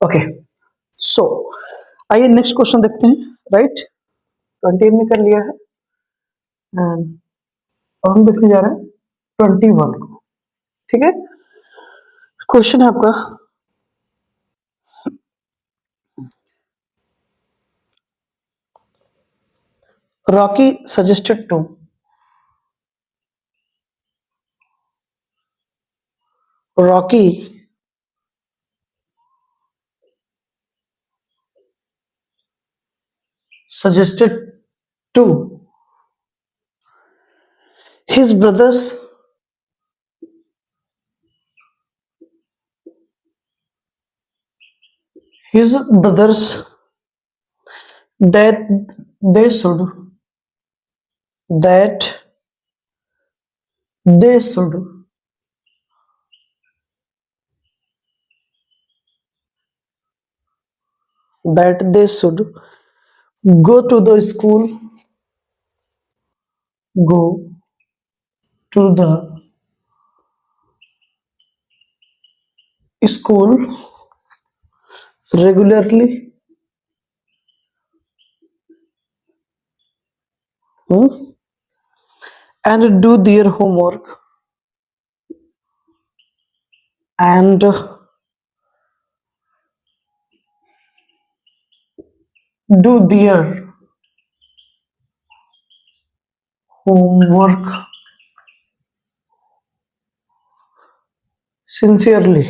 Okay, सो आइए next question देखते हैं। राइट, 20 हमने कर लिया है एंड अब हम देखने जा रहे हैं 21 को। ठीक है, क्वेश्चन है आपका, Rocky suggested to Rocky suggested to his brothers that they should that they should that they should go to the school go to the school regularly, hmm, and do their homework and do their homework sincerely.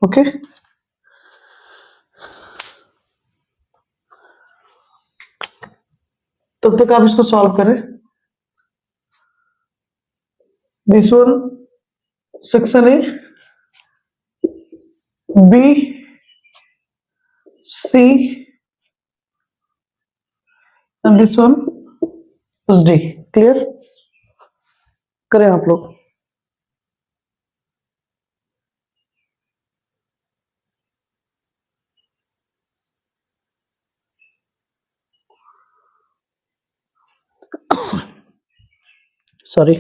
Okay, तब तक आप इसको solve करें। This one section A, B, C and this one is D. Clear करें आप लोग। Sorry,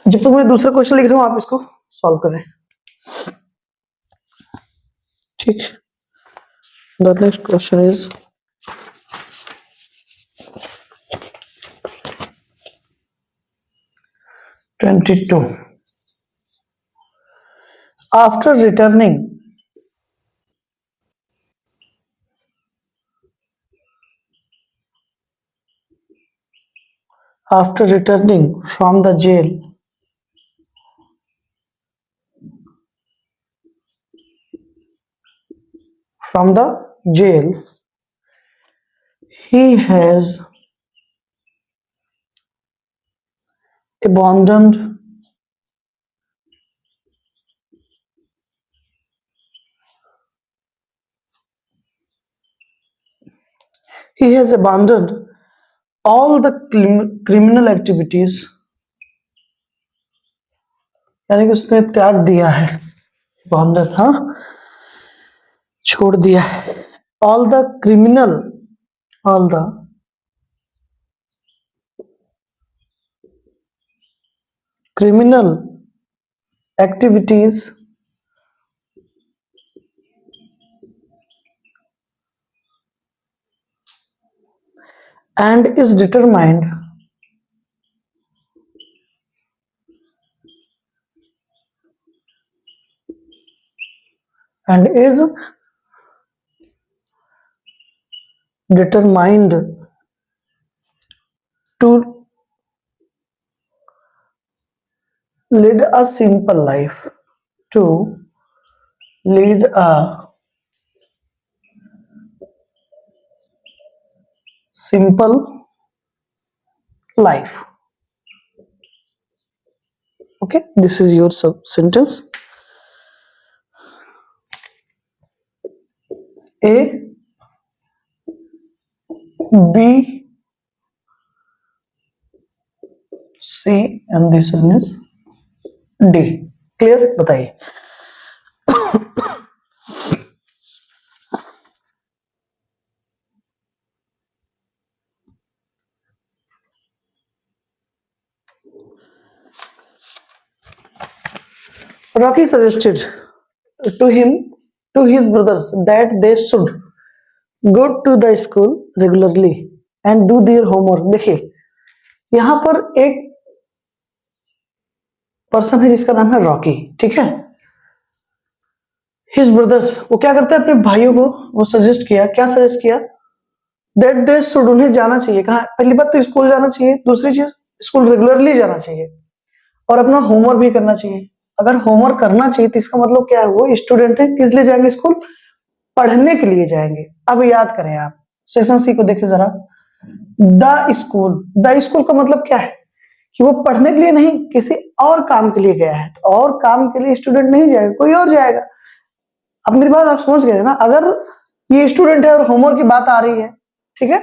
जब तक मैं दूसरा क्वेश्चन लिख रहा हूं आप इसको सॉल्व करें। ठीक, the next question is (22). After returning from the jail, he has abandoned all the criminal activities, यानी कि उसने त्याग दिया है, abandon, हाँ, छोड़ दिया है, all the criminal activities and is determined to lead a simple life, to lead a simple life. Okay, this is your sentence. A, B, C and this one is D. Clear, बताइए। Rocky suggested to his brothers that they should go to the school regularly and do their homework. देखिए यहां पर एक person है जिसका नाम है Rocky, ठीक है। हिज ब्रदर्स, वो क्या करते हैं अपने भाइयों को वो सजेस्ट किया, क्या सजेस्ट किया, दैट दे शुड, उन्हें जाना चाहिए। कहा, पहली बात तो स्कूल जाना चाहिए, दूसरी चीज स्कूल रेगुलरली जाना चाहिए और अपना होमवर्क भी करना चाहिए। अगर होमवर्क करना चाहिए तो इसका मतलब क्या है, वो स्टूडेंट है, किस लिए जाएंगे स्कूल, पढ़ने के लिए जाएंगे। अब याद करें आप सेक्शन सी को देखें जरा, द स्कूल का मतलब क्या है कि वो पढ़ने के लिए नहीं, किसी और काम के लिए गया है। तो और काम के लिए स्टूडेंट नहीं जाएगा, कोई और जाएगा। अब मेरी बात आप समझ गए ना, अगर ये स्टूडेंट है और होमवर्क की बात आ रही है, ठीक है,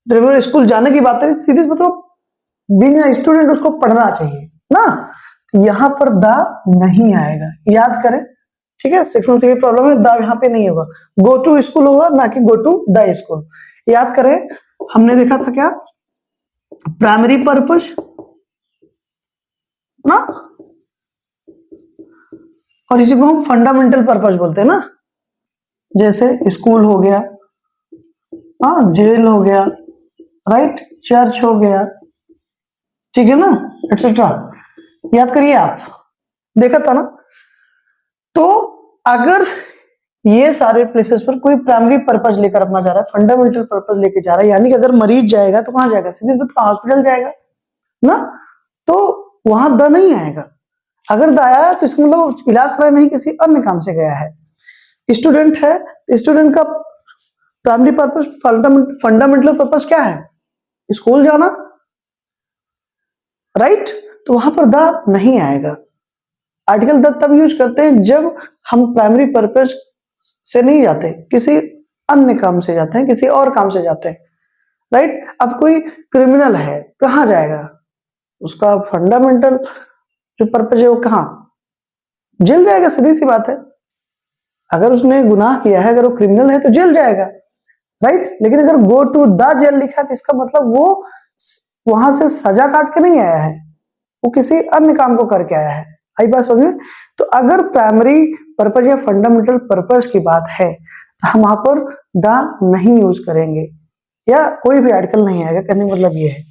रेगुलर स्कूल जाने की बात आ रही है, सीधी मतलब बीइंग अ स्टूडेंट उसको पढ़ना चाहिए ना, यहां पर द नहीं आएगा, याद करें, ठीक है। सेक्शन सी में प्रॉब्लम है, द यहाँ पे नहीं होगा, गो टू स्कूल होगा ना कि गो टू द स्कूल। याद करें हमने देखा था क्या, प्राइमरी पर्पस ना, और इसी को हम फंडामेंटल पर्पस बोलते हैं ना, जैसे स्कूल हो गया, हाँ, जेल हो गया, राइट, चर्च हो गया, ठीक है ना, एटसेट्रा। याद करिए आप, देखा था ना। तो अगर ये सारे प्लेसेस पर कोई प्राइमरी पर्पस लेकर अपना जा रहा है, फंडामेंटल पर्पस लेके जा रहा है, यानी कि अगर मरीज जाएगा तो कहां जाएगा, सीधे हॉस्पिटल जाएगा ना, तो वहां द नहीं आएगा। अगर द आया तो इसका मतलब इलाज कराने नहीं, किसी अन्य काम से गया है। स्टूडेंट है तो स्टूडेंट का प्राइमरी पर्पस, फंडामेंटल पर्पस क्या है, स्कूल जाना, राइट, तो वहां पर द नहीं आएगा। आर्टिकल द तब यूज करते हैं जब हम प्राइमरी पर्पस से नहीं जाते, किसी अन्य काम से जाते हैं, किसी और काम से जाते हैं, राइट। अब कोई क्रिमिनल है, कहां जाएगा, उसका फंडामेंटल जो पर्पस है वो कहां, जेल जाएगा, सीधी सी बात है। अगर उसने गुनाह किया है, अगर वो क्रिमिनल है तो जेल जाएगा, राइट। लेकिन अगर गो टू द जेल लिखा है तो इसका मतलब वो वहां से सजा काट के नहीं आया है, वो किसी अन्य काम को करके आया है। आई बात समझ में। तो अगर प्राइमरी पर्पस या फंडामेंटल पर्पस की बात है तो हम वहां पर द नहीं यूज करेंगे, या कोई भी आर्टिकल नहीं आएगा, कहने का मतलब ये है,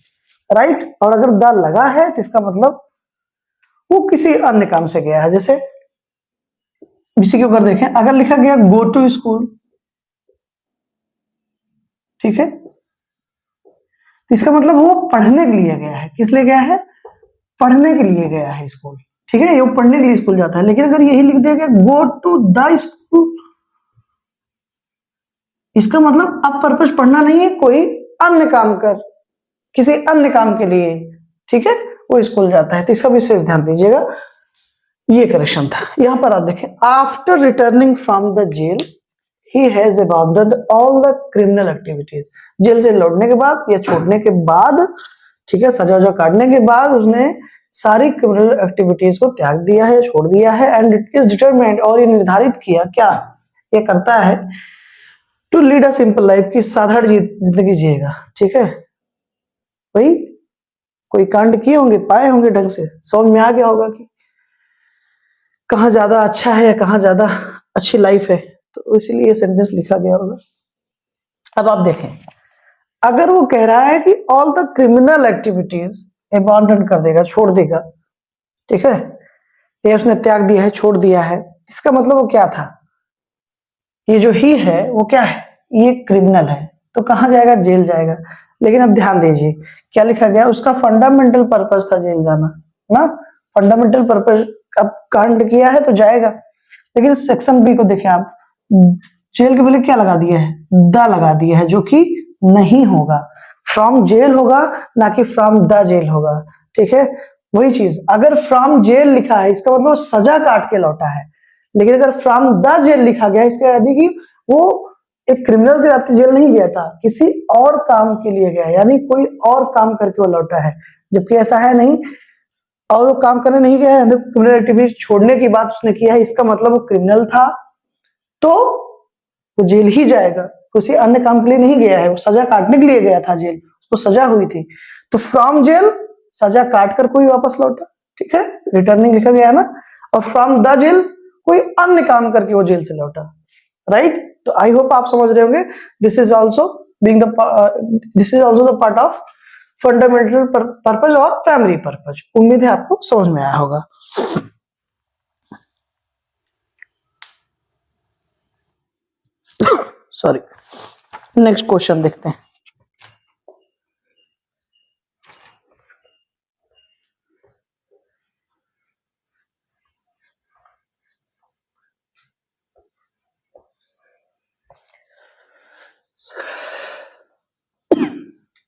राइट। और अगर द लगा है तो इसका मतलब वो किसी अन्य काम से गया है। जैसे इसी के ऊपर देखें, अगर लिखा गया गो टू स्कूल, ठीक है, तो इसका मतलब वो पढ़ने के लिए गया है, किस लिए गया है, पढ़ने के लिए गया है स्कूल, ठीक है, ये वो पढ़ने के लिए स्कूल जाता है। लेकिन अगर यही लिख दिया गया गो टू द स्कूल, इसका मतलब अब पर्पस पढ़ना नहीं है, कोई अन्य काम कर, किसी अन्य काम के लिए, ठीक है, वो स्कूल जाता है। तो इसका विशेष ध्यान दीजिएगा, ये करेक्शन था। यहां पर आप देखें, after returning from the jail he has abounded all the criminal activities. Jail से लौटने के बाद या छोड़ने के बाद, ठीक है, सजा वजा काटने के बाद उसने सारी क्रिमिनल एक्टिविटीज को त्याग दिया है, छोड़ दिया है। एंड इट इज डिटरमाइंड, और ये निर्धारित किया, क्या ये करता है, to lead a simple life, की साधारण जिंदगी जिएगा, ठीक है। भाई कोई कांड किए होंगे, पाए होंगे, ढंग से समझ में आ गया होगा कि कहाँ ज्यादा अच्छा है, कहाँ ज्यादा अच्छी लाइफ है, तो इसीलिए सेंटेंस लिखा गया होगा। अब आप देखें, अगर वो कह रहा है कि all the criminal activities abandon कर देगा, छोड़ देगा, ठीक है, ये उसने त्याग दिया है, छोड़ दिया है, इसका मतलब वो क्या था, ये जो ही है वो क्या है, ये क्रिमिनल है, तो कहां जाएगा, जेल जाएगा। लेकिन अब ध्यान दीजिए क्या लिखा गया, उसका फंडामेंटल पर्पस था जेल जाना ना, फंडामेंटल पर्पस, अब कांड किया है तो जाएगा। लेकिन सेक्शन बी को देखें आप, जेल के पहले क्या लगा दिया है, द लगा दिया है, जो कि नहीं होगा, फ्रॉम जेल होगा ना कि फ्रॉम द जेल होगा, ठीक है। वही चीज, अगर फ्रॉम जेल लिखा है इसका मतलब सजा काट के लौटा है, लेकिन अगर फ्रॉम द जेल लिखा गया इसका यानी कि वो एक क्रिमिनल के नाते जेल नहीं गया था, किसी और काम के लिए गया, यानी कोई और काम करके वो लौटा है, जबकि ऐसा है नहीं, और वो काम करने नहीं गया है, क्रिमिनल एक्टिविटी छोड़ने की बात उसने किया है, इसका मतलब वो क्रिमिनल था, तो वो जेल ही जाएगा, किसी अन्य काम के लिए नहीं गया है, वो सजा काटने के लिए गया था जेल, उसको सजा हुई थी, तो फ्रॉम जेल सजा काट कर कोई वापस लौटा, ठीक है, रिटर्निंग लिखा गया ना। और फ्रॉम द जेल कोई अन्य काम करके वो जेल से लौटा, राइट। तो आई होप आप समझ रहे होंगे, this is also the part of fundamental purpose और प्राइमरी पर्पज। उम्मीद है आपको समझ में आया होगा। सॉरी, नेक्स्ट क्वेश्चन देखते हैं।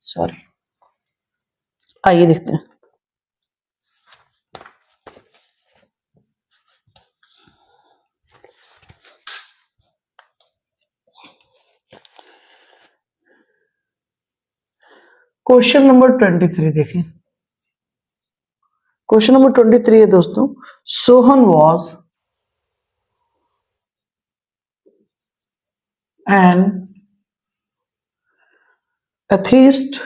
सॉरी, आइए देखते हैं। क्वेश्चन नंबर 23 देखिए। क्वेश्चन नंबर 23 है दोस्तों, Sohan was an atheist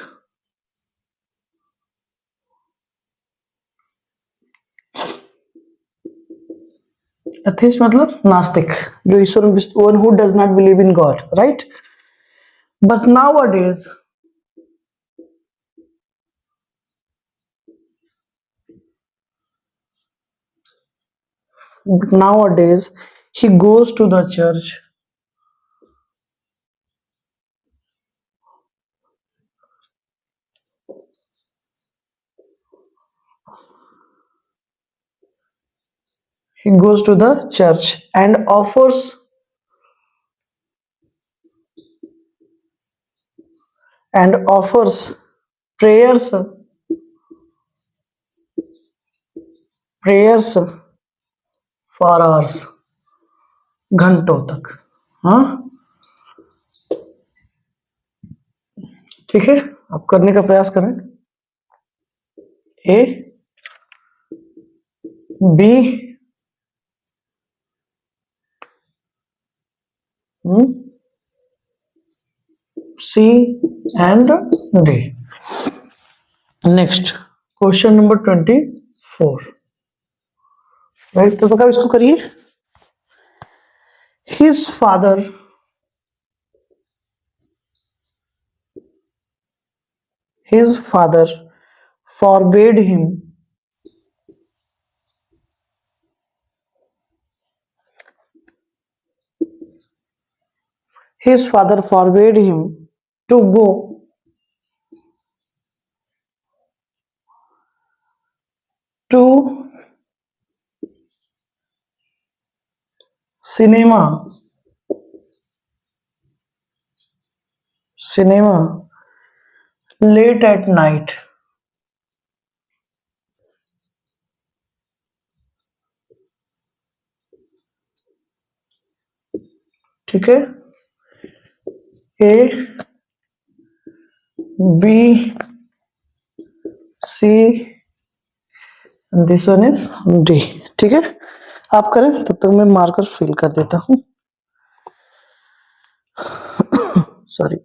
atheist मतलब नास्तिक, जो ईश्वर में, one who does not believe in God, right. But nowadays he goes to the church and offers prayers for hours, घंटों तक। हाँ ठीक है, आप करने का प्रयास करें। A B C and D. Next question number 24, right. तो कब इसको करिए। His father forbade him to go to cinema late at night। ठीक है, A B C, this one is D. ठीक है, आप करें, तब तक मैं मार्कर फिल कर देता हूं। सॉरी,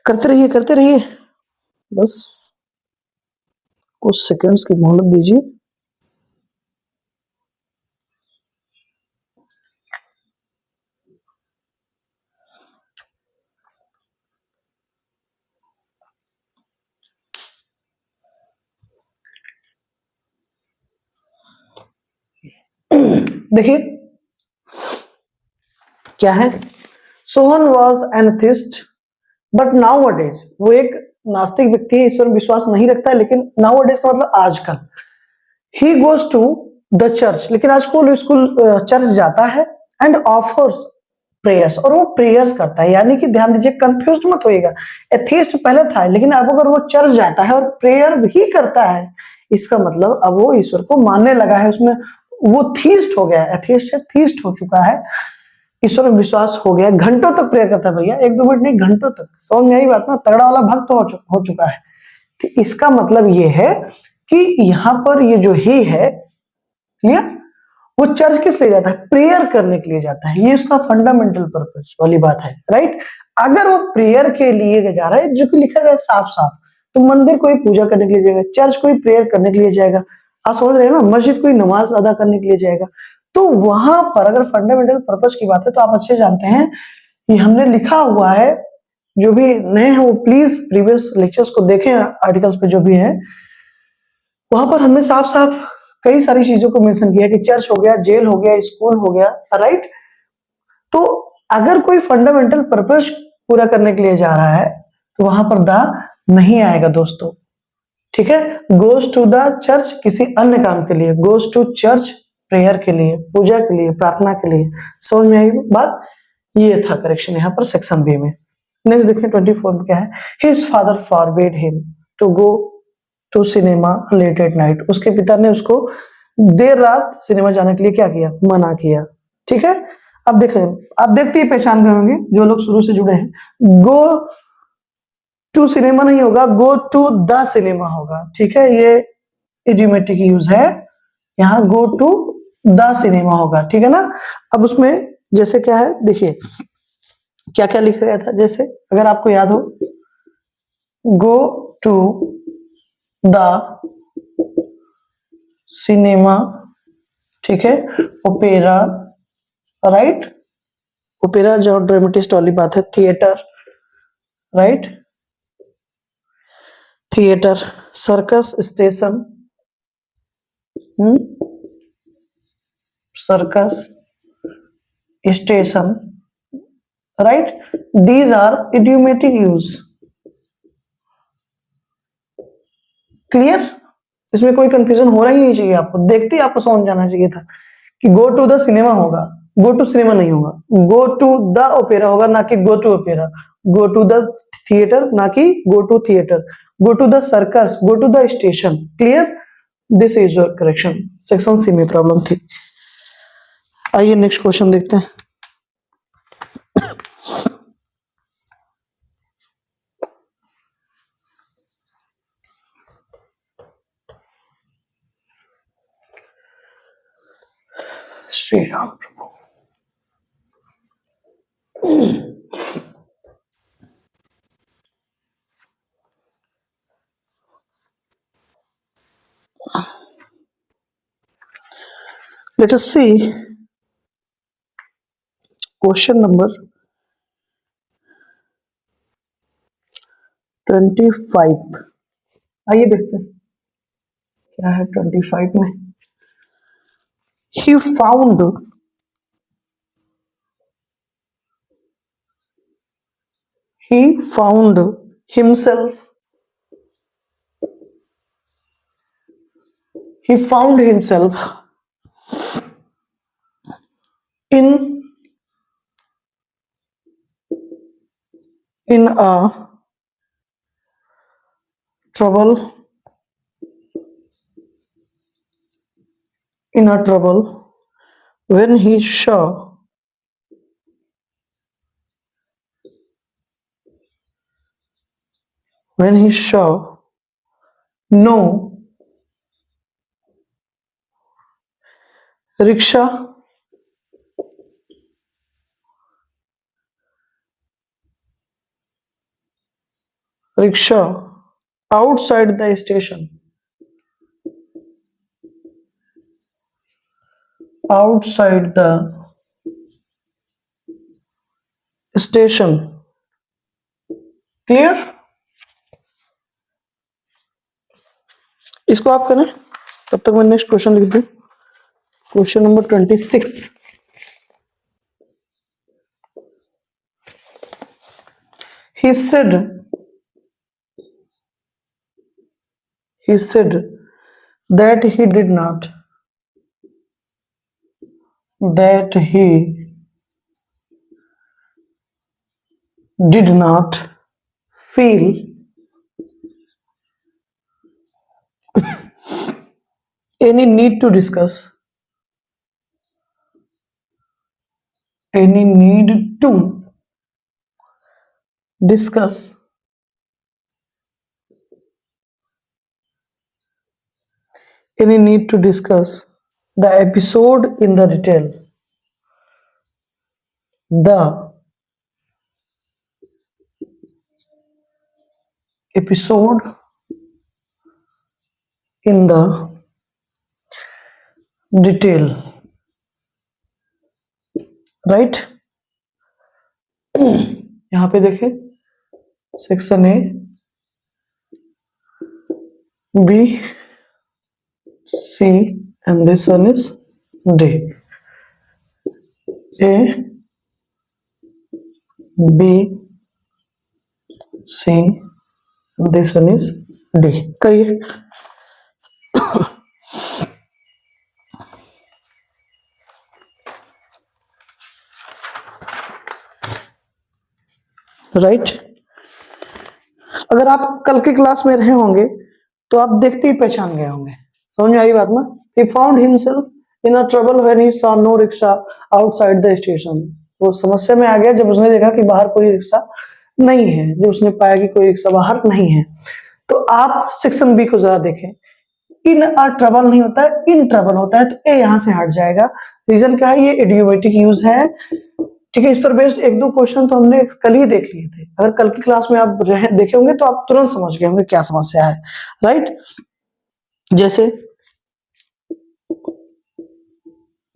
करते रहिए, बस कुछ सेकंड्स की मोहलत दीजिए। देखिए क्या है, Sohan was an atheist but nowadays, वो एक नास्तिक व्यक्ति है, ईश्वर में विश्वास नहीं रखता है, लेकिन नाउअडेज का मतलब आजकल। He goes to the church, लेकिन आजकल स्कूल चर्च जाता है, एंड ऑफर्स प्रेयर्स, और वो प्रेयर्स करता है। यानी कि ध्यान दीजिए, कंफ्यूज मत होइएगा, एथिस्ट पहले था, लेकिन अब अगर वो चर्च जाता है और प्रेयर भी करता है, इसका मतलब अब वो ईश्वर को मानने लगा है, उसमें वो थीस्ट हो गया है, एथिस्ट से थीस्ट हो चुका है। ईश्वर में विश्वास हो गया, घंटों तक प्रेयर करता है भैया, 1-2 मिनट नहीं, घंटों तक। समझ में आई बात ना, तगड़ा वाला भक्त हो चुका है। तो इसका मतलब ये है कि यहां पर ये जो ही है, क्लियर, वो चर्च किस लिए जाता है? प्रेयर करने के लिए जाता है। ये उसका फंडामेंटल पर्पस वाली बात है, राइट। अगर वो प्रेयर के लिए जा रहा है, जो कि लिखा गया है साफ साफ, तो मंदिर कोई पूजा करने के लिए जाएगा, चर्च कोई प्रेयर करने के लिए जाएगा, आप समझ रहे हैं ना, मस्जिद कोई नमाज अदा करने के लिए जाएगा। तो वहां पर अगर फंडामेंटल पर्पस की बात है, तो आप अच्छे जानते हैं कि हमने लिखा हुआ है, जो भी नए हैं वो प्लीज प्रीवियस लेक्चर्स को देखें, आर्टिकल्स पे जो भी है, वहां पर हमने साफ साफ कई सारी चीजों को मेंशन किया कि चर्च हो गया, जेल हो गया, स्कूल हो गया, राइट। तो अगर कोई फंडामेंटल पर्पस पूरा करने के लिए जा रहा है, तो वहां पर द नहीं आएगा दोस्तों, ठीक है। गोज टू द चर्च किसी अन्य काम के लिए, गोज टू चर्च प्रेयर के लिए, पूजा के लिए, प्रार्थना के लिए। समझ में आई बात? ये था करेक्शन यहाँ पर सेक्शन बी में। नेक्स्ट देखिए 24 में क्या है, his father forbid him to go to cinema late at night. उसके पिता ने उसको देर रात सिनेमा जाने के लिए क्या किया? मना किया, ठीक है। अब देखें, आप देखते ही पहचान गए होंगे जो लोग शुरू से जुड़े हैं, गो टू सिनेमा नहीं होगा, गो टू द सिनेमा होगा, ठीक है। ये इडियोमेटिक यूज है, यहाँ गो टू द सिनेमा होगा, ठीक है ना। अब उसमें जैसे क्या है, देखिए क्या क्या लिखा गया था, जैसे अगर आपको याद हो, गो टू द सिनेमा, ठीक है, ओपेरा, राइट, ओपेरा जो ड्रामेटिस्ट वाली बात है, theatre, right, theatre, circus station, circus station, right. These are idiomatic use, clear. इसमें कोई कंफ्यूजन होना ही नहीं चाहिए आपको, देखते ही आपको समझ जाना चाहिए था कि गो टू द सिनेमा होगा, गो टू सिनेमा नहीं होगा, गो टू द ओपेरा होगा, ना कि go to opera, go to the theatre ना कि go to theatre, go to the circus, go to the station, clear. This is your correction, section C में problem थी। आइए नेक्स्ट क्वेश्चन देखते हैं। श्री राम प्रभु। Let us see question number 25। आइए देखते हैं क्या है 25 में। He found himself he found himself in a trouble when he saw no rickshaw outside the station, outside the station, clear. इसको आप करें, तब तक मैं नेक्स्ट क्वेश्चन लिख दूं। Question number 26। He said that he did not feel any need to discuss any need to discuss the episode in the detail. The episode in the detail, right? यहां पे देखें, section A, B, C and this one is D. A, B, C, this one is D. करिए। Right अगर आप कल की class में रहे होंगे तो आप देखते ही पहचान गए होंगे। समझ में आई बात ना? He found himself in a trouble when he saw no rickshaw outside the station. वो समस्या में आ गया जब उसने देखा कि बाहर कोई रिक्शा नहीं है, जब उसने पाया कि कोई रिक्शा बाहर नहीं है। तो आप सेक्शन बी को जरा देखें, इन अ ट्रबल नहीं होता है, इन ट्रबल होता है, तो ए यहां से हट जाएगा। रीजन क्या है? ये इडियोमेटिक यूज है, ठीक है। इस पर बेस्ड एक दो क्वेश्चन तो हमने कल ही देख लिए थे। अगर कल की क्लास में आप देखे होंगे तो आप तुरंत समझ गए होंगे क्या समस्या है, राइट? जैसे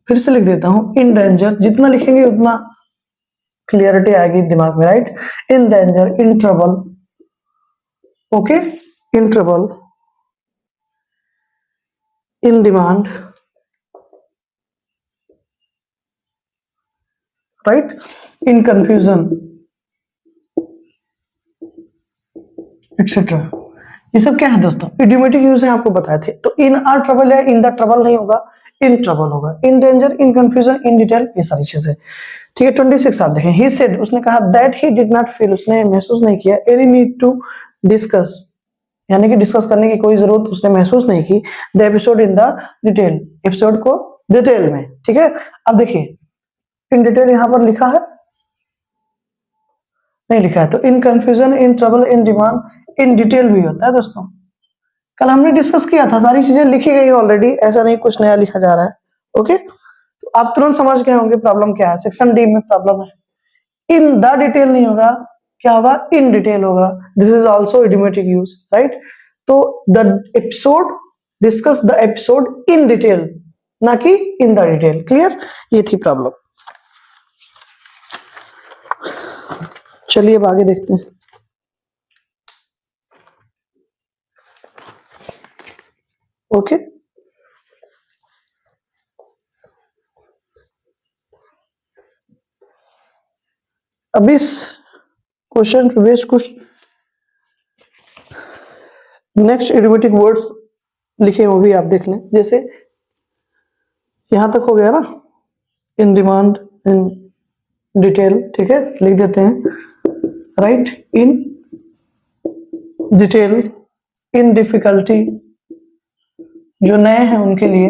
फिर से लिख देता हूं, इन डेंजर, जितना लिखेंगे उतना क्लियरिटी आएगी दिमाग में, right? In danger, in trouble, okay, in trouble, in demand, right? In confusion, etcetera. ये सब क्या है दोस्तों? इडियोमेटिक यूज है, आपको बताए थे। तो इन आर ट्रबल है, इन द ट्रबल नहीं होगा, इन ट्रबल होगा। In danger, in confusion, in detail, ये सारी चीजें, ठीक है। 26 आप देखें, ही सेड, उसने कहा, that he did not feel, उसने महसूस नहीं किया, एनी नीड टू डिस्कस, यानी कि डिस्कस करने की कोई जरूरत उसने महसूस नहीं की, the episode in the detail, episode को डिटेल में, ठीक है। अब देखिए, इन डिटेल यहां पर लिखा है, नहीं लिखा है, तो in confusion, in trouble, in demand, in detail भी होता है दोस्तों। कल हमने डिस्कस किया था, सारी चीजें लिखी गई ऑलरेडी, ऐसा नहीं कुछ नया लिखा जा रहा है, ओके। तो आप तुरंत समझ गए होंगे प्रॉब्लम क्या है। सेक्शन डी में प्रॉब्लम है, इन द डिटेल नहीं होगा, क्या होगा? इन डिटेल होगा। This is also idiomatic use, right? तो the episode, discuss the episode in detail, ना कि इन द डिटेल। क्लियर? ये थी प्रॉब्लम। चलिए अब आगे देखते हैं। ओके, अब इस क्वेश्चन पे बेस्ड कुछ नेक्स्ट इडियोमेटिक वर्ड्स लिखे वो भी आप देख लें। जैसे यहां तक हो गया ना, इन डिमांड, इन डिटेल, ठीक है, लिख देते हैं, right? In detail, in difficulty, जो नए हैं उनके लिए,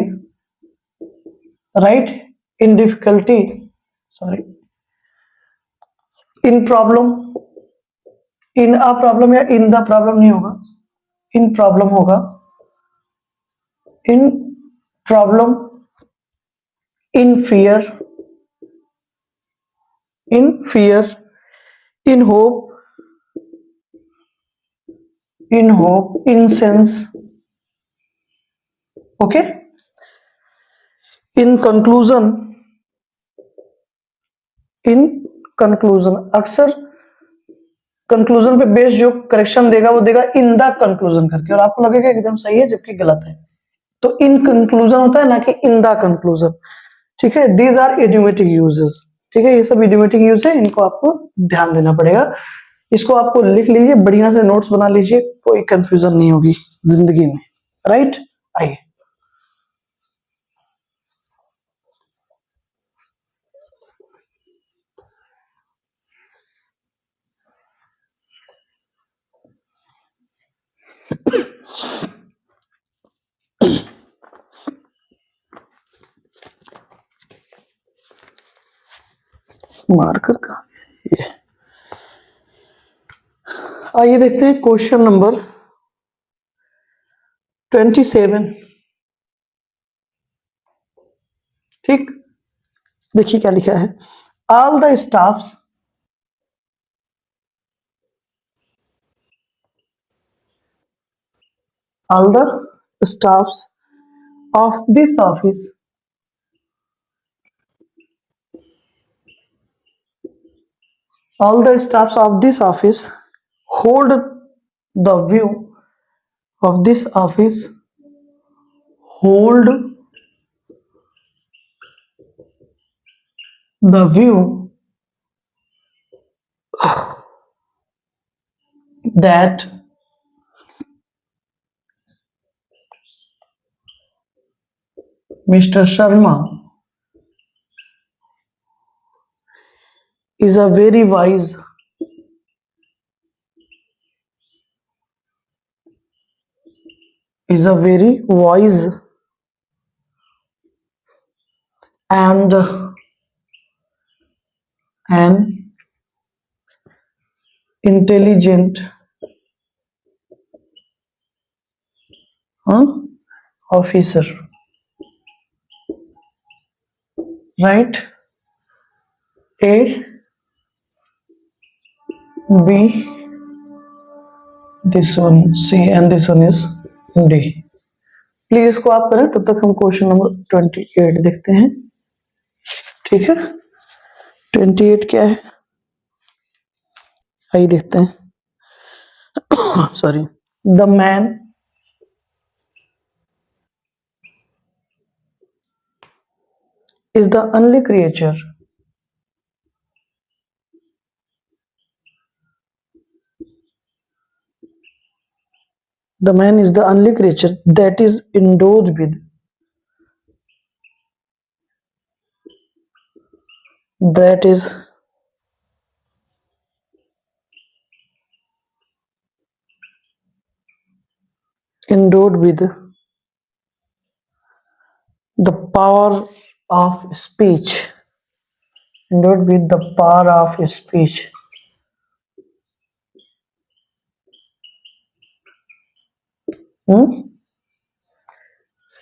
right? In difficulty, sorry, in problem, in a problem या इन द प्रॉब्लम नहीं होगा, इन प्रॉब्लम होगा, in problem, in fear, in fear, in hope, in hope, in sense, okay. In conclusion, in conclusion, अक्सर conclusion पे based जो correction देगा वो देगा इन द कंक्लूजन करके, और आपको लगेगा एकदम सही है जबकि गलत है। तो इन कंक्लूजन होता है, ना कि इन द कंक्लूजन, ठीक है। दीज आर इडियोमेटिक यूजेस, ठीक है, ये सब इडियोमेटिक यूज है, इनको आपको ध्यान देना पड़ेगा। इसको आपको लिख लीजिए, बढ़िया से नोट्स बना लीजिए, कोई कंफ्यूजन नहीं होगी जिंदगी में, राइट? आइए, मार्कर कहाँ है? ये आइए देखते हैं क्वेश्चन नंबर 27। ठीक, देखिए क्या लिखा है। All the staffs of this office hold the view of this office hold the view that Mr. Sharma is a very wise and an intelligent officer, right? A, B, this one C, and this one is D. Please इसको आप करें, तब तक हम question number 28 देखते हैं। ठीक है, 28 क्या है, आइए देखते हैं। Sorry, the man is the only creature that is endowed with the power of speech,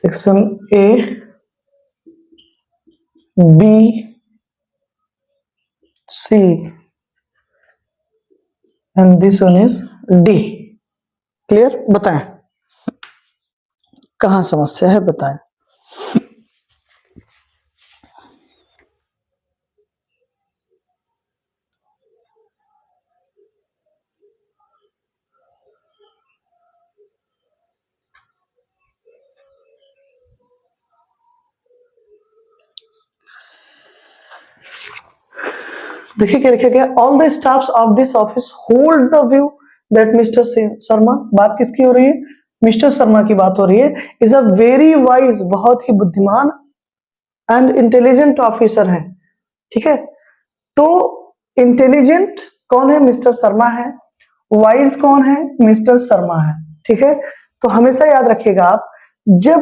section A, B, C, and this one is D. Clear? बताएं कहां समस्या है, बताएं। देखिए क्या लिखा गया, all the staffs of this office hold the view that mister Sharma, बात किसकी हो रही है, मिस्टर शर्मा की बात हो रही है, इज अ वेरी वाइज, बहुत ही बुद्धिमान, एंड इंटेलिजेंट ऑफिसर है। ठीक है, तो इंटेलिजेंट कौन है, मिस्टर शर्मा है, वाइज कौन है, मिस्टर शर्मा है। ठीक है, तो हमेशा याद रखिएगा आप, जब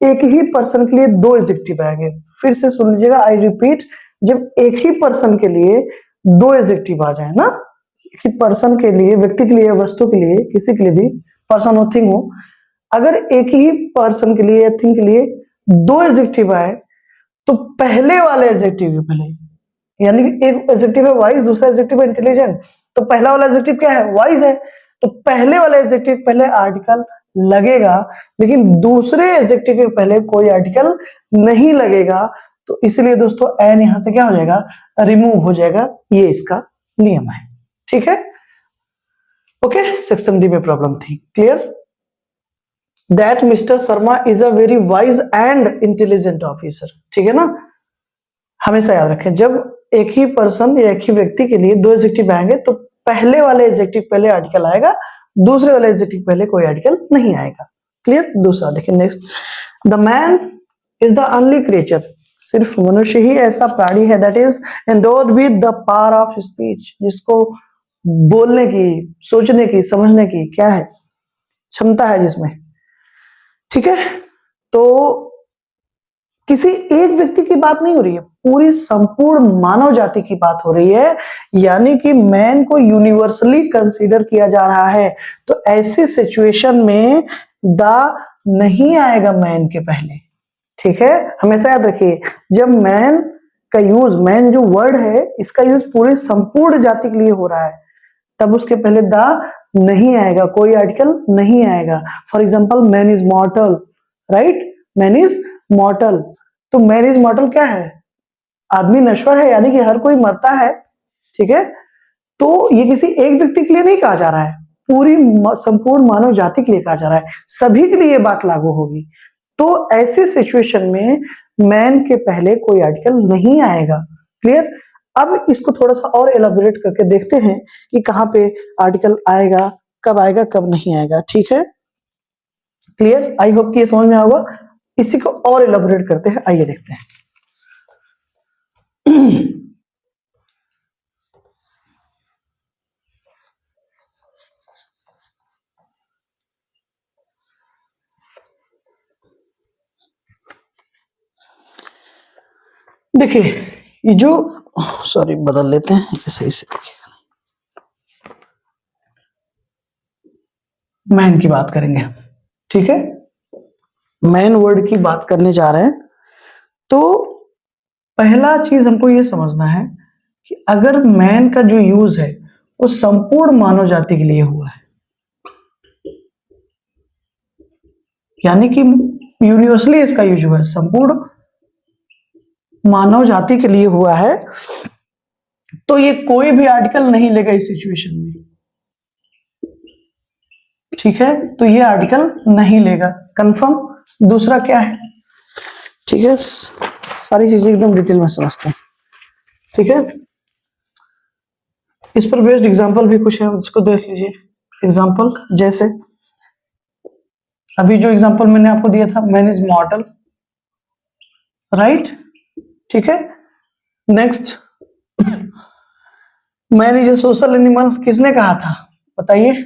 एक ही पर्सन के लिए दो एडजेक्टिव आएंगे, फिर से सुन लीजिएगा, आई रिपीट, जब एक ही पर्सन के लिए दो एडजेक्टिव आ जाए ना, एक ही पर्सन के लिए, व्यक्ति के लिए, वस्तु के लिए, किसी के लिए भी, पर्सन हो थिंग हो, अगर एक ही पर्सन के लिए या थिंग के लिए दो एडजेक्टिव आए, तो पहले वाले एडजेक्टिव के पहले, यानी कि एक एडजेक्टिव है वाइज, दूसरा एडजेक्टिव है इंटेलिजेंट, तो पहला वाला एडजेक्टिव क्या है, वाइज है, तो पहले वाले एडजेक्टिव पहले आर्टिकल लगेगा, लेकिन दूसरे एडजेक्टिव के पहले कोई आर्टिकल नहीं लगेगा, तो इसलिए दोस्तों एन यहां से क्या हो जाएगा, रिमूव हो जाएगा, ये इसका नियम है। ठीक है, ओके, सेक्शन डी में प्रॉब्लम थी, clear, that mister Sharma is a very wise and intelligent officer. ठीक है ना, हमेशा याद रखें, जब एक ही पर्सन या एक ही व्यक्ति के लिए दो एडजेक्टिव आएंगे, तो पहले वाले एडजेक्टिव पहले आर्टिकल आएगा, दूसरे वाले एडजेक्टिव पहले कोई आर्टिकल नहीं आएगा। क्लियर? दूसरा देखिए next, the man is the only creature, सिर्फ मनुष्य ही ऐसा प्राणी है, that is endowed with the power of speech, जिसको बोलने की, सोचने की, समझने की क्या है, क्षमता है जिसमें। ठीक है, तो किसी एक व्यक्ति की बात नहीं हो रही है, पूरी संपूर्ण मानव जाति की बात हो रही है, यानी कि मैन को यूनिवर्सली कंसीडर किया जा रहा है। तो ऐसे सिचुएशन में द नहीं आएगा मैन के पहले, ठीक है। हमेशा याद रखिए, जब मैन का यूज, मैन जो वर्ड है इसका यूज पूरी संपूर्ण जाति के लिए हो रहा है, तब उसके पहले द नहीं आएगा, कोई आर्टिकल नहीं आएगा। For example man is मॉर्टल, right, man is मॉर्टल। तो मैन इज मॉर्टल क्या है? आदमी नश्वर है, यानी कि हर कोई मरता है, ठीक है। तो ये किसी एक व्यक्ति के लिए नहीं कहा जा रहा है, पूरी संपूर्ण मानव जाति के लिए कहा जा रहा है, सभी के लिए ये बात लागू होगी। तो ऐसे सिचुएशन में मैन के पहले कोई आर्टिकल नहीं आएगा। क्लियर? अब इसको थोड़ा सा और एलाबोरेट करके देखते हैं कि कहां पे आर्टिकल आएगा, कब आएगा, कब नहीं आएगा, ठीक है। क्लियर? आई होप कि ये समझ में आएगा। इसी को और एलाबोरेट करते हैं, आइए देखते हैं। देखिए ये जो, सॉरी बदल लेते हैं सही से, मैन की बात करेंगे, ठीक है। मैन वर्ड की बात करने जा रहे हैं। तो पहला चीज हमको ये समझना है कि अगर मैन का जो यूज है वो संपूर्ण मानव जाति के लिए हुआ है, यानी कि यूनिवर्सली इसका यूज हुआ है, संपूर्ण मानव जाति के लिए हुआ है, तो ये कोई भी आर्टिकल नहीं लेगा इस सिचुएशन में, ठीक है। तो ये आर्टिकल नहीं लेगा, कंफर्म। दूसरा क्या है, ठीक है, सारी चीजें एकदम डिटेल में समझते हैं, ठीक है। इस पर बेस्ड एग्जांपल भी कुछ है, उसको देख लीजिए। एग्जांपल जैसे अभी जो एग्जांपल मैंने आपको दिया था, मैन इज मॉर्टल, राइट, ठीक है। Next, man is a social animal, किसने कहा था बताइए?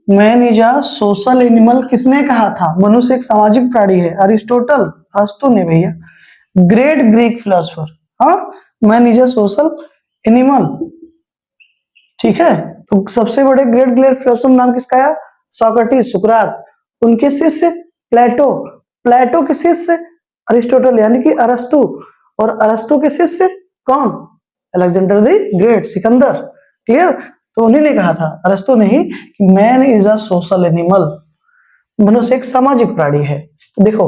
Man is a social animal किसने कहा था? मनुष्य एक सामाजिक प्राणी है, अरिस्टोटल, अरस्तु ने भैया, ग्रेट ग्रीक फिलोसोफर। हाँ, man is a social animal, ठीक है। तो सबसे बड़े ग्रेट ग्रीक फिलोसोफर नाम किसका है? सोक्रेटिस, सुकरात। उनके शिष्य प्लेटो, प्लेटो के शिष्य अरिस्टोटल यानी कि अरस्तु, और अरस्तु के शिष्य कौन? Alexander the great, Sikandar. Clear? तो उन्हीं ने कहा था, अरस्तु ने ही, कि man is a social animal, मनुष्य एक सामाजिक प्राणी है। देखो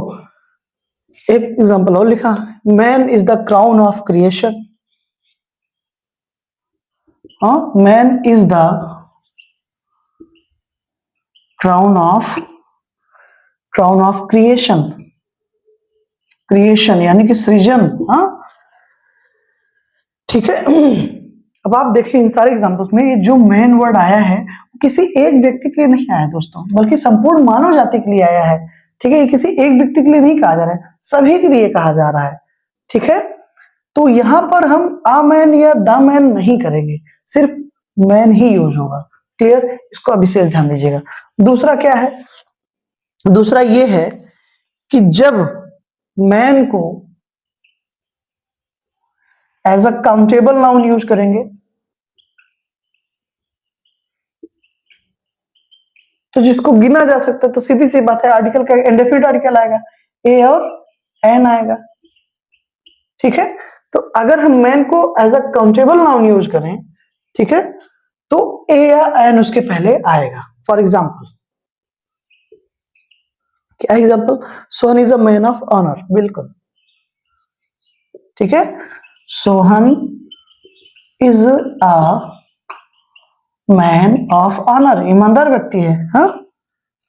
एक एग्जांपल और लिखा, man is the crown of creation. हाँ, man is the crown of creation, creation यानी कि सृजन। हाँ, ठीक है। अब आप देखिए इन सारे एग्जांपल्स में ये जो मैन वर्ड आया है किसी एक व्यक्ति के लिए नहीं आया दोस्तों, बल्कि संपूर्ण मानव जाति के लिए आया है, ठीक है। ये किसी एक व्यक्ति के लिए नहीं कहा जा रहा है, सभी के लिए कहा जा रहा है, ठीक है। तो यहां पर हम आ मैन या द मैन नहीं करेंगे, सिर्फ मैन ही यूज होगा। क्लियर? इसको अभी से ध्यान दीजिएगा। दूसरा क्या है? दूसरा ये है कि जब मैन को as a countable noun use करेंगे तो जिसको गिना जा सकता है, तो सीधी सी बात है आर्टिकल का इंडेफिनिट आर्टिकल आएगा, ए और एन आएगा, ठीक है। तो अगर हम मैन को as a countable noun use करें, ठीक है, तो ए या एन उसके पहले आएगा। फॉर एग्जाम्पल, क्या example? Sohan is a man of honour, बिल्कुल, ठीक है। Sohan is a man of honour, ईमानदार व्यक्ति है, हाँ,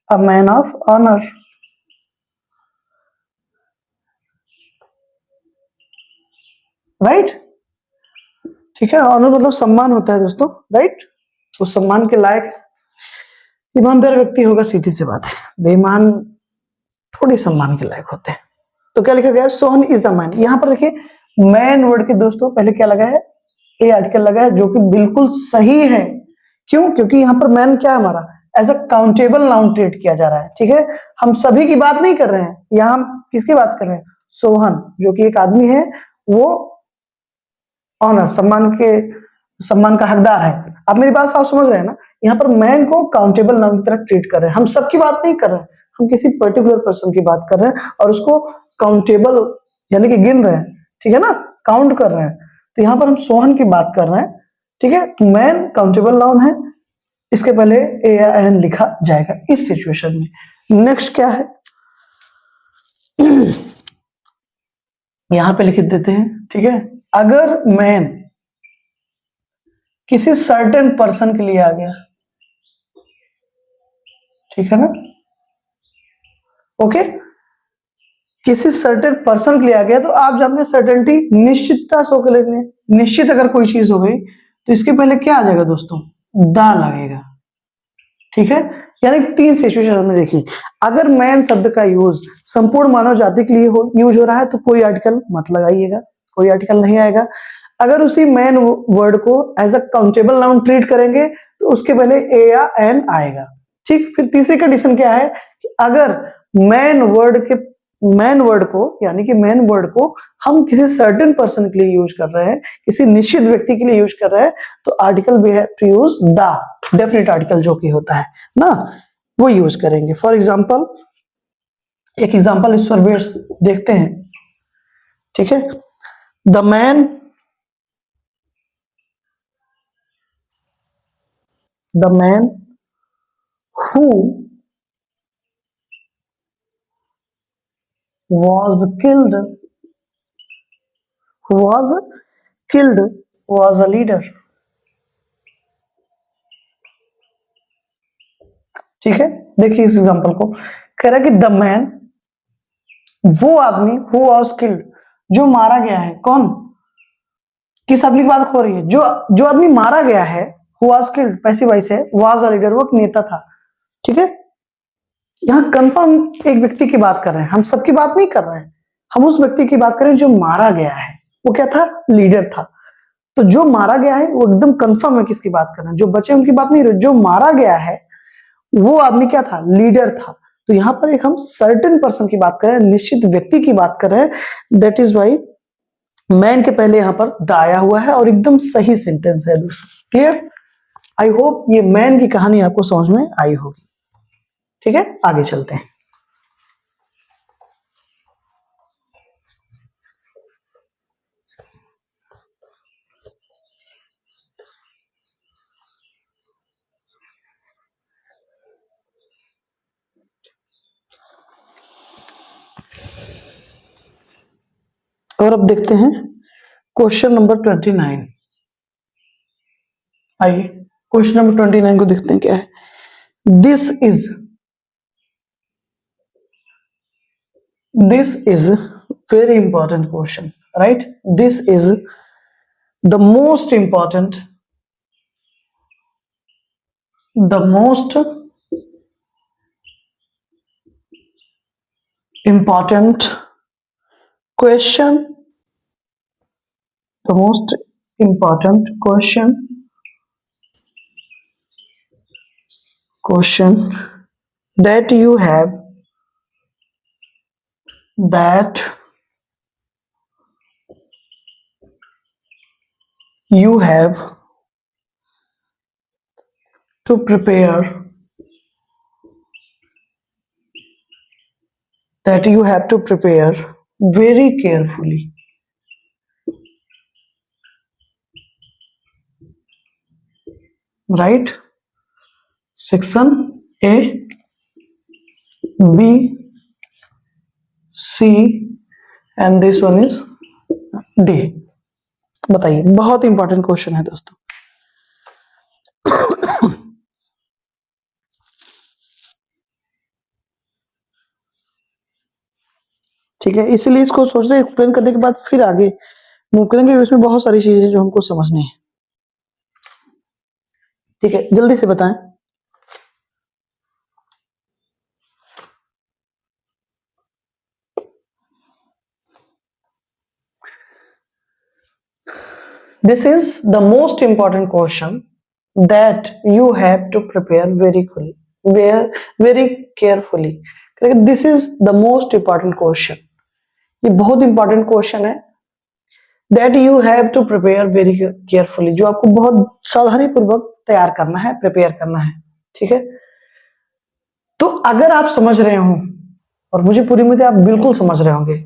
a man of honour, right, ठीक है। ऑनर मतलब सम्मान होता है दोस्तों, राइट, उस सम्मान के लायक ईमानदार व्यक्ति होगा, सीधी सी बात है। बेईमान थोड़ी सम्मान के लायक होते हैं। तो क्या लिखा गया है? Sohan is a man. यहां पर देखिए मैन वर्ड के दोस्तों पहले क्या लगा है? ए आर्टिकल लगा है, जो कि बिल्कुल सही है। क्यों? क्योंकि यहां पर मैन क्या है हमारा? As a countable noun treat किया जा रहा है, ठीक है। हम सभी की बात नहीं कर रहे हैं, यहां हम किसकी बात कर रहे हैं? सोहन जो कि एक आदमी है, वो ऑनर सम्मान का हकदार है। आप मेरी बात साफ समझ रहे हैं ना? यहाँ पर मैन को काउंटेबल नाउन की तरह ट्रीट कर रहे हैं। हम सबकी बात नहीं कर रहे हैं, हम किसी पर्टिकुलर पर्सन की बात कर रहे हैं और उसको काउंटेबल यानी कि गिन रहे हैं, ठीक है ना, काउंट कर रहे हैं। तो यहाँ पर हम सोहन की बात कर रहे हैं, ठीक है। तो मैन काउंटेबल नाउन है, इसके पहले ए या एन लिखा जाएगा इस सिचुएशन में। नेक्स्ट क्या है, यहां पे लिख देते हैं, ठीक है। अगर मैन किसी सर्टेन पर्सन के लिए आ गया, ठीक है ना, ओके, किसी सर्टेन पर्सन के लिए आ गया, तो आप जानते हैं सर्टेनिटी निश्चितता शो के लिए, निश्चित अगर कोई चीज हो गई तो इसके पहले क्या आ जाएगा दोस्तों, दा लगेगा, ठीक है। यानी 3 सिचुएशन हमने देखी। अगर मैन शब्द का यूज संपूर्ण मानव जाति के लिए यूज हो रहा है तो कोई आर्टिकल मत लगाइएगा, कोई आर्टिकल नहीं आएगा। अगर उसी मैन वर्ड को as a countable noun treat करेंगे तो उसके पहले ए या एन आएगा, ठीक। फिर तीसरी कंडीशन क्या है कि अगर मैन वर्ड को यानी कि मैन वर्ड को हम किसी सर्टेन पर्सन के लिए यूज कर रहे हैं, किसी निश्चित व्यक्ति के लिए यूज कर रहे हैं, तो article we have to use the, definite article जो कि होता है ना, वो यूज करेंगे। फॉर एग्जाम्पल, एक एग्जाम्पल इस पर बेस देखते हैं, ठीक है। The man who was killed was a leader, ठीक है। देखिए इस एग्जांपल को, कह रहा है कि द मैन, वो आदमी, हु वाज किल्ड, जो मारा गया है। कौन, किस आदमी की बात हो रही है, जो आदमी मारा गया है, who was killed passive voice है, वाज अ लीडर, वो एक नेता था, ठीक है। यहां कंफर्म एक व्यक्ति की बात कर रहे हैं, हम सबकी बात नहीं कर रहे हैं, हम उस व्यक्ति की बात करें जो मारा गया है। वो क्या था, लीडर था। तो जो मारा गया है वो एकदम कंफर्म है किसकी बात कर रहे हैं, जो बचे उनकी बात नहीं रहे। जो मारा गया है वो आदमी क्या था, लीडर था। तो यहां पर एक हम सर्टेन पर्सन की बात कर रहे हैं, निश्चित व्यक्ति की बात कर रहे हैं। दैट इज वाई मैन के पहले यहां पर द आया हुआ है और एकदम सही सेंटेंस है दोस्तों। क्लियर? आई होप ये मैन की कहानी आपको समझ में आई होगी, ठीक है। आगे चलते हैं। और अब देखते हैं क्वेश्चन नंबर 29। आइए क्वेश्चन नंबर 29 को देखते हैं क्या है। This is very important question, right. This is the most important question the most important question that you have to prepare very carefully, right? Section A, B, C and this one is D। बताइए, बहुत important question है दोस्तों। ठीक है, इसीलिए इसको सोच रहे एक्सप्लेन करने के बाद फिर आगे मूव करेंगे। इसमें बहुत सारी चीजें जो हमको समझनी है, ठीक है। जल्दी से बताएं। This is the most important question that you have to prepare very carefully. This is the most important question ये बहुत इंपॉर्टेंट क्वेश्चन है, that you have to prepare very carefully, जो आपको बहुत सावधानी पूर्वक तैयार करना है, प्रिपेयर करना है। ठीक है, तो अगर आप समझ रहे हो, और मुझे पूरी उम्मीद है आप बिल्कुल समझ रहे होंगे,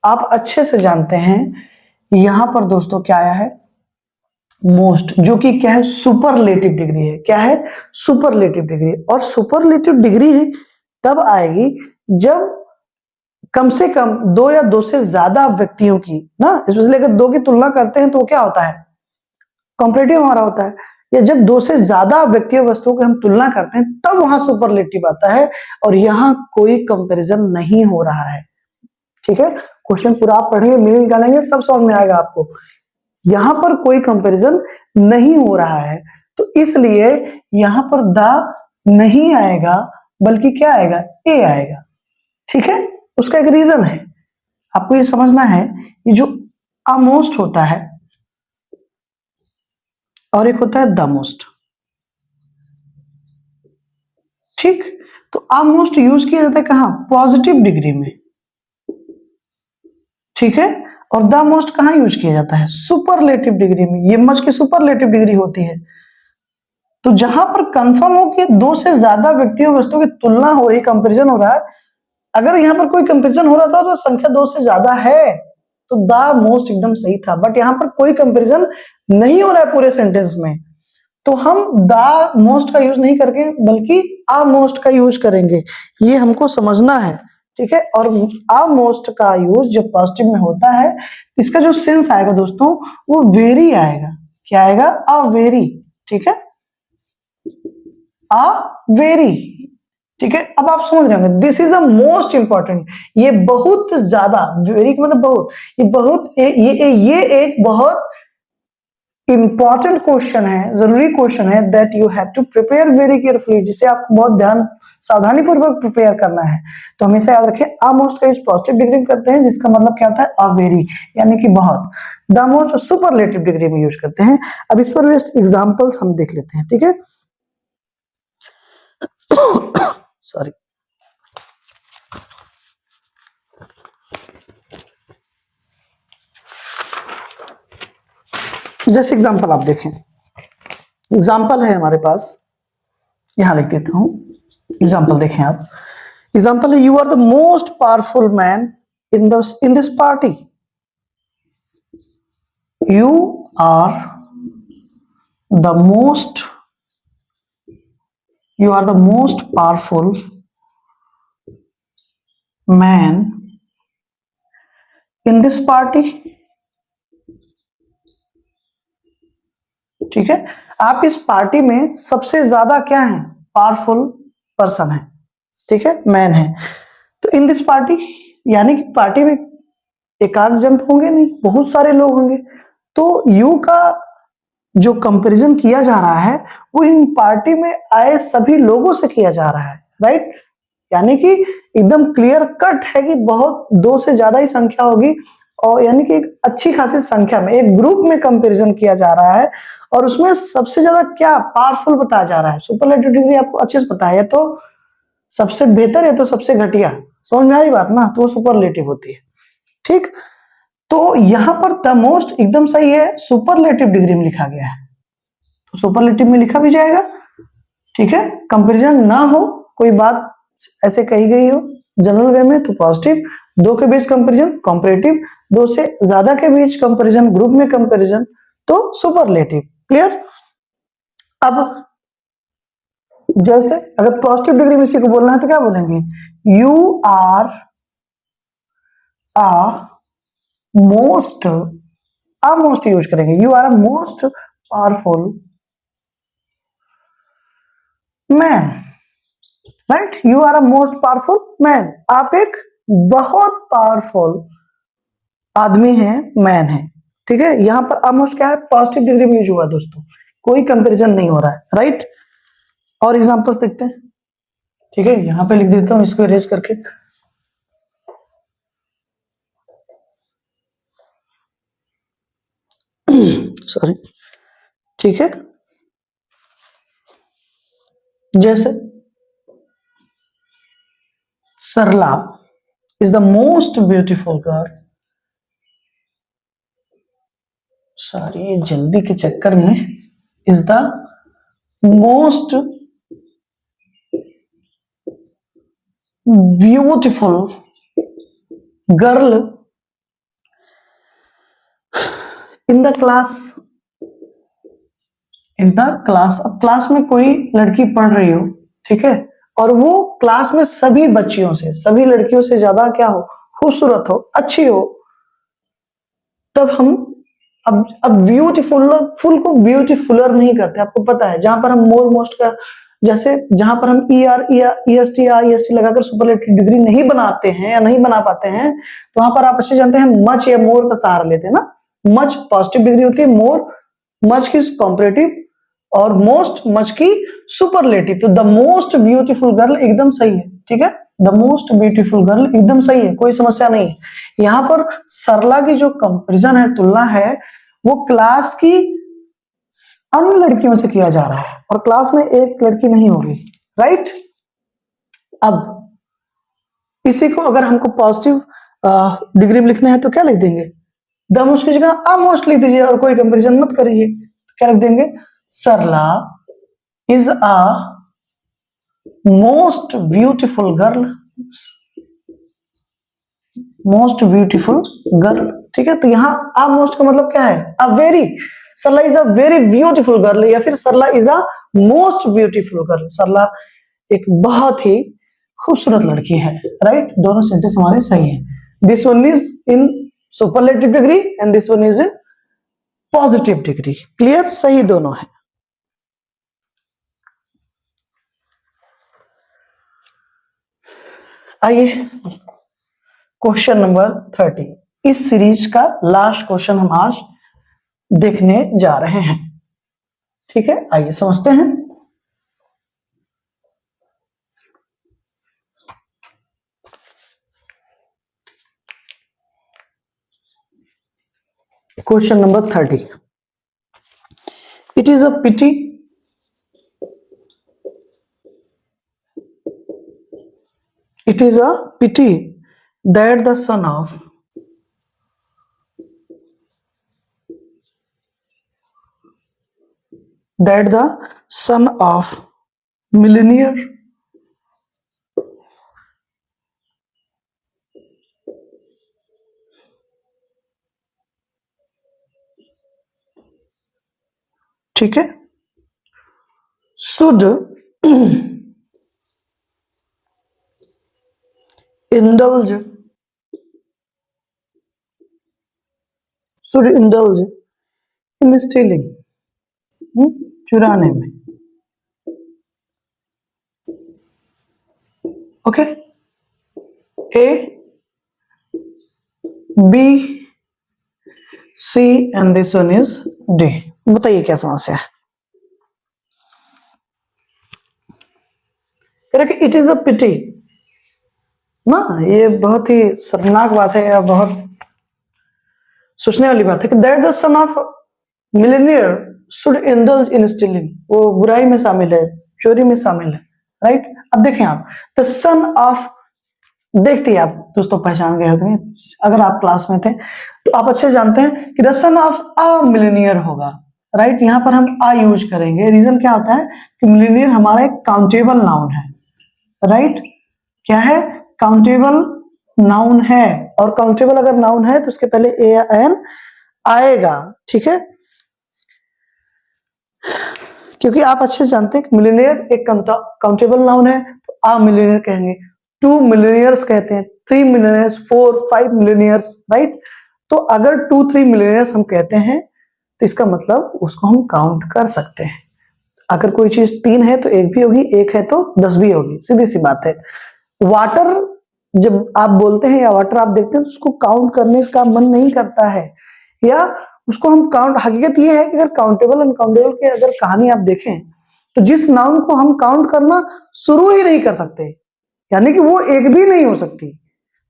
आप अच्छे से जानते हैं यहां पर दोस्तों क्या आया है, मोस्ट, जो कि क्या है, सुपरलेटिव डिग्री है। क्या है, सुपरलेटिव डिग्री। और सुपरलेटिव डिग्री तब आएगी जब कम से कम दो या दो से ज्यादा व्यक्तियों की ना, स्पेशली अगर दो की तुलना करते हैं तो वो क्या होता है, कॉम्परेटिव हमारा होता है। या जब दो से ज्यादा व्यक्तियों वस्तुओं की हम तुलना करते हैं तब वहां सुपरलेटिव आता है, और यहां कोई कंपैरिजन नहीं हो रहा है। ठीक है, क्वेश्चन पूरा आप पढ़ेंगे, मीनिंग निकालेंगे, सब समझ में आएगा आपको। यहां पर कोई कंपैरिजन नहीं हो रहा है, तो इसलिए यहां पर द नहीं आएगा, बल्कि क्या आएगा, ए आएगा। ठीक है, उसका एक रीजन है, आपको ये समझना है, ये जो अमोस्ट होता है और एक होता है द मोस्ट। ठीक, तो अमोस्ट यूज किया जाता है कहां, पॉजिटिव डिग्री में। ठीक है, और द मोस्ट कहां यूज किया जाता है, सुपरलेटिव डिग्री में। ये मच की सुपरलेटिव डिग्री होती है। तो जहां पर कंफर्म हो कि दो से ज्यादा व्यक्तियों वस्तुओं की तुलना हो रही, कंपैरिजन हो रहा है, अगर यहां पर कोई कंपैरिजन हो रहा था तो संख्या दो से ज्यादा है, तो द मोस्ट एकदम सही था। बट यहां पर कोई कंपैरिजन नहीं हो रहा है पूरे सेंटेंस में, तो हम द मोस्ट का यूज नहीं करके बल्कि आ मोस्ट का यूज करेंगे, ये हमको समझना है। ठीक है, और आ मोस्ट का यूज जब पॉजिटिव में होता है, इसका जो सेंस आएगा दोस्तों वो वेरी आएगा। क्या आएगा, अ वेरी। ठीक है, अ वेरी। ठीक है, अब आप समझ रहे होंगे, this is a most important, ये बहुत ज्यादा, वेरी मतलब बहुत, ये बहुत ये एक बहुत इंपॉर्टेंट क्वेश्चन है, जरूरी क्वेश्चन है, that you have to prepare very carefully, जिसे आपको बहुत ध्यान सावधानी पूर्वक प्रिपेयर करना है। तो हमेशा याद रखें, अ मोस्ट का यूज पॉजिटिव डिग्री में करते हैं, जिसका मतलब क्या होता है, अ वेरी, यानी कि बहुत। द मोस्ट सुपरलेटिव डिग्री में यूज करते हैं। अब इस पर बेस्ड एग्जांपल्स हम देख लेते हैं। ठीक है, सॉरी, जैसे एग्जांपल आप देखें, एग्जांपल है हमारे पास, यहां लिख देता हूं, एग्जांपल देखें आप। एग्जांपल है, you are the most powerful man in this party. You are the most, you are the most powerful man in this party। ठीक है, आप इस पार्टी में सबसे ज्यादा क्या है, पावरफुल पर्सन है। ठीक है, मैन है। तो इन दिस पार्टी, यानी कि पार्टी में एक आध जन होंगे नहीं, बहुत सारे लोग होंगे। तो यू का जो कंपैरिजन किया जा रहा है वो इन पार्टी में आए सभी लोगों से किया जा रहा है, राइट। यानी कि एकदम क्लियर कट है कि बहुत दो से ज्यादा ही संख्या होगी, और यानी कि एक अच्छी खासी संख्या में एक ग्रुप में कंपैरिजन किया जा रहा है, और उसमें सबसे ज्यादा क्या पावरफुल बताया जा रहा है। सुपरलेटिव डिग्री आपको अच्छे से पता है, तो सबसे बेहतर है तो सबसे घटिया, समझ में आ रही बात ना, तो वो सुपरलेटिव होती है। ठीक, तो यहां पर द मोस्ट एकदम सही है, सुपरलेटिव डिग्री में लिखा गया है, तो सुपरलेटिव में लिखा भी जाएगा। ठीक है, कंपैरिजन ना हो, कोई बात ऐसे कही गई हो जनरल वे में, तो पॉजिटिव। दो के बीच कंपैरिजन कंपैरेटिव, दो से ज्यादा के बीच कंपैरिजन, ग्रुप में कंपैरिजन, तो सुपरलेटिव। क्लियर। अब जैसे अगर पॉजिटिव डिग्री में इसी को बोलना है तो क्या बोलेंगे, you are a most, a most use करेंगे, you are a most powerful man, right. You are a most powerful man, आप एक बहुत पावरफुल आदमी है, मैन है। ठीक है, यहां पर ऑलमोस्ट क्या है, पॉजिटिव डिग्री में यूज हुआ दोस्तों, कोई कंपैरिजन नहीं हो रहा है, राइट। और एग्जांपल्स देखते हैं। ठीक है, यहां पे लिख देता हूं इसको इरेज करके। सॉरी। ठीक है, जैसे सरला is the most beautiful girl. Sorry, जल्दी के चक्कर में is the most beautiful girl in the class. In the class. अब क्लास में कोई लड़की पढ़ रही हो, ठीक है, और वो क्लास में सभी बच्चियों से, सभी लड़कियों से ज्यादा क्या हो, खूबसूरत हो, अच्छी हो, तब हम अब ब्यूटीफुल फुल को ब्यूटीफुलर नहीं करते. आपको पता है, जहां पर हम मोर मोस्ट का, जैसे जहां पर हम EST लगाकर सुपरलेटिव डिग्री नहीं बनाते हैं या नहीं बना पाते हैं, तो वहां पर आप अच्छे जानते हैं मच या मोर का सहारा लेते हैं ना. मच पॉजिटिव डिग्री होती है, मोर मच की कॉम्परेटिव, और मोस्ट मच की सुपरलेटिव. तो द मोस्ट ब्यूटीफुल गर्ल एकदम सही है, ठीक है, द मोस्ट ब्यूटीफुल गर्ल एकदम सही है, कोई समस्या नहीं है. यहां पर सरला की जो कंपैरिजन है, तुलना है, वो क्लास की अन्य लड़कियों से किया जा रहा है, और क्लास में एक लड़की नहीं होगी, राइट. अब इसी को अगर हमको पॉजिटिव डिग्री में लिखना है तो क्या लिख देंगे, द मोस्ट की जगह अ मोस्ट लिख दीजिए, और कोई कंपैरिजन मत करिए. तो क्या लिख देंगे, सरला is a most beautiful girl. most beautiful girl, ठीक है. तो यहाँ a most का मतलब क्या है, a very. Sarla is a very beautiful girl, या फिर सरला is a most beautiful girl. सरला एक बहुत ही खूबसूरत लड़की है, राइट. दोनों सेंटेंस हमारे सही हैं. This one is in superlative degree and this one is in positive degree. Clear, सही दोनों है. आइए क्वेश्चन नंबर 30. इस सीरीज का लास्ट क्वेश्चन हम आज देखने जा रहे हैं, ठीक है. आइए समझते हैं. Question number 30. It is a pity It is a pity that the son of millionaire ठीक है, should indulge in stealing, चुराने में. Okay, A, B, C and this one is D. बताइए क्या समस्या है. इट इज अ पिटी ना, ये बहुत ही शर्मनाक बात है, या बहुत सोचने वाली बात है कि that the son of Millionaire should indulge in stealing. वो बुराई में शामिल है, चोरी में शामिल है, राइट. अब देखें आप, द सन ऑफ, देखते ही आप दोस्तों पहचान गए होंगे, अगर आप क्लास में थे तो आप अच्छे जानते हैं कि the son of a millionaire होगा, राइट. यहाँ पर हम आ यूज करेंगे. रीजन क्या होता है कि मिलेनियर हमारा एक काउंटेबल नाउन है, राइट. क्या है, काउंटेबल नाउन है, और काउंटेबल अगर नाउन है तो उसके पहले ए या एन आएगा, ठीक है. क्योंकि आप अच्छे से जानते हैं कि मिलेनियर एक काउंटेबल नाउन है, तो आ मिलेनियर कहेंगे, 2 मिलेनियर्स कहते हैं, 3 मिलेनियर्स, 4, 5 मिलेनियर्स, राइट. तो अगर 2, 3 मिलेनियर्स हम कहते हैं तो इसका मतलब उसको हम काउंट कर सकते हैं. अगर कोई चीज 3 है तो 1 भी होगी, 1 है तो 10 भी होगी, सीधी सी बात है. वाटर जब आप बोलते हैं या वाटर आप देखते हैं तो उसको काउंट करने का मन नहीं करता है, या उसको हम काउंट, हकीकत ये है कि अगर काउंटेबल अनकाउंटेबल की अगर कहानी आप देखें तो जिस नाउन को हम काउंट करना शुरू ही नहीं कर सकते, यानी कि वो 1 भी नहीं हो सकती,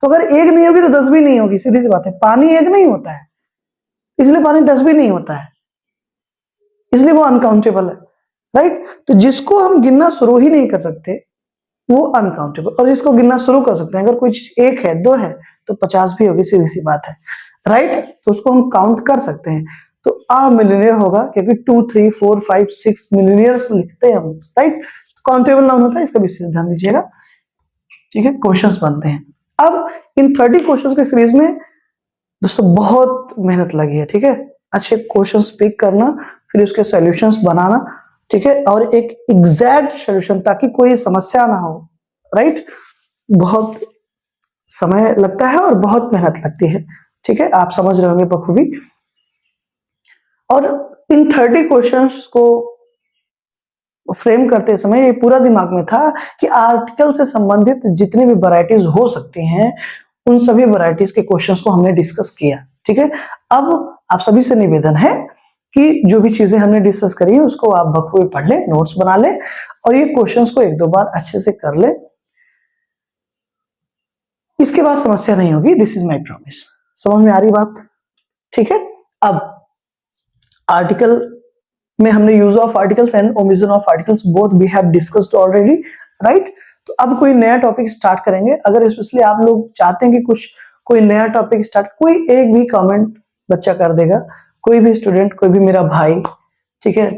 तो अगर 1 नहीं होगी तो 10 भी नहीं होगी, सीधी सी बात है. पानी 1 नहीं होता है, इसलिए पानी 10 भी नहीं होता है, इसलिए वो अनकाउंटेबल है, राइट. तो जिसको हम गिनना शुरू ही नहीं कर सकते, वो अनकाउंटेबल, और इसको गिनना शुरू कर सकते हैं। अगर कोई चीज 1 है 2 है तो 50 भी होगी, सीधी सी बात है, राइट। तो उसको हम काउंट कर सकते हैं। तो आ मिलीनियर होगा क्योंकि 2 3 4 5 6 मिलीनियर्स लिखते हैं हम, राइट। काउंटेबल नाउन होता है, इसका विशेष ध्यान दीजिएगा, ठीक है। क्वेश्चंस बनते हैं। अब इन 30 क्वेश्चंस के सीरीज में दोस्तों बहुत मेहनत लगी है, ठीक है। अच्छे क्वेश्चंस पिक करना, फिर उसके सॉल्यूशंस बनाना, ठीक है, और एक एग्जैक्ट सॉल्यूशन, ताकि कोई समस्या ना हो, राइट। बहुत समय लगता है और बहुत मेहनत लगती है, ठीक है, आप समझ रहे होंगे बखूबी। और इन 30 क्वेश्चंस को फ्रेम करते समय ये पूरा दिमाग में था कि आर्टिकल से संबंधित जितनी भी वैरायटीज हो सकती हैं, उन सभी वैरायटीज के क्वेश्चंस को हमने डिस्कस किया, ठीक है। अब आप सभी से निवेदन है कि जो भी चीजें हमने डिस्कस करी है उसको आप बखूबी पढ़ लें, नोट्स बना लें, और ये क्वेश्चंस को 1-2 बार अच्छे से कर लें। इसके बाद समस्या नहीं होगी, दिस इज माई प्रॉमिस। समझ में आ रही बात, ठीक है। अब आर्टिकल में हमने use of articles and omission of articles both we have discussed already, right. तो अब कोई नया टॉपिक स्टार्ट करेंगे। अगर स्पेशली आप लोग चाहते हैं कि कुछ कोई नया टॉपिक स्टार्ट, कोई एक भी कमेंट बच्चा कर देगा, कोई भी स्टूडेंट, कोई भी मेरा भाई, ठीक है,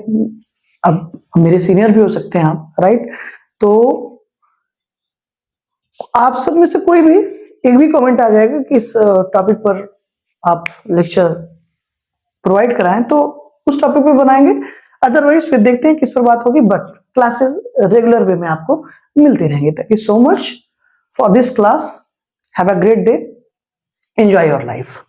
अब मेरे सीनियर भी हो सकते हैं आप, राइट। तो आप सब में से कोई भी एक भी कमेंट आ जाएगा कि इस टॉपिक पर आप लेक्चर प्रोवाइड कराएं, तो उस टॉपिक पे बनाएंगे। अदरवाइज फिर देखते हैं किस पर बात होगी, बट क्लासेस रेगुलर वे में आपको मिलती रहेंगी। Thank you so much for this class, have a great day, enjoy your life.